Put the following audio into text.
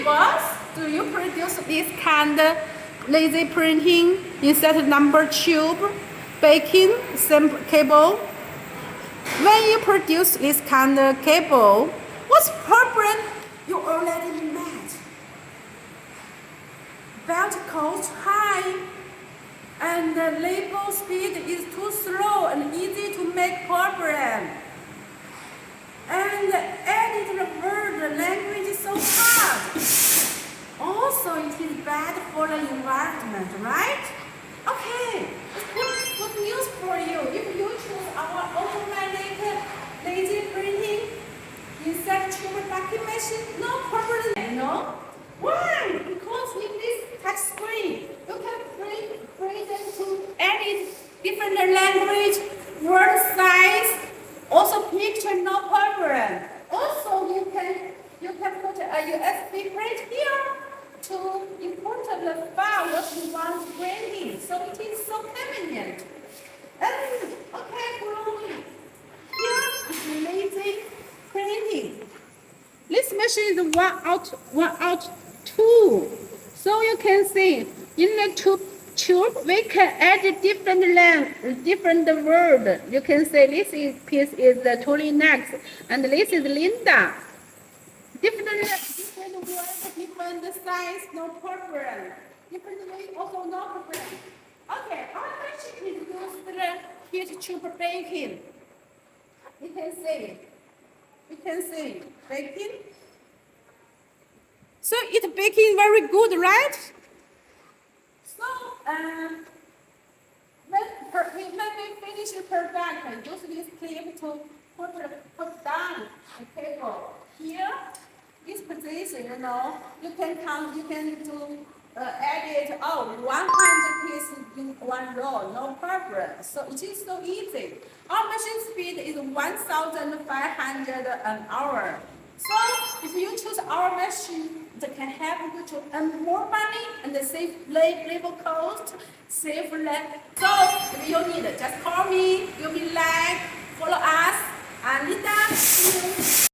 Hey boss, do you produce this kind of lazy printing instead of number tube, baking, simple cable? When you produce this kind of cable, what's problem you already met? Belt cost high, and the label speed is too slow and easy to make problem. And edit the word language is so hard. Also, it is bad for the environment, right? Okay, it's good news for you. If you choose our automatic lazy printing instead tube backing machine, no problem. You know why? Because in this touch screen, you can present to edit different language, word size, also picture, no problem. Also, you can put a USB print here to import the file what you want printing. So it is so convenient. And okay, Chloe, here is lazy printing. This machine is one out two. So you can see in the tube we can add different word. You can say this piece is the Tony next, and this is Linda. Different words, different size, no problem. Different way, also no problem. Okay, our machine is used the heat tube baking. You can see baking. So it's baking very good, right? So when we finish the product, use this clip to put down the cable. Here, this position, you can do edit 100 pieces in one row, no problem. So it is so easy. Our machine speed is 1,500 an hour. So if you choose our machine, it can help you to earn more money and save labor cost, save land. So if you need it, just call me. You'll be like, follow us, and Linda, see you.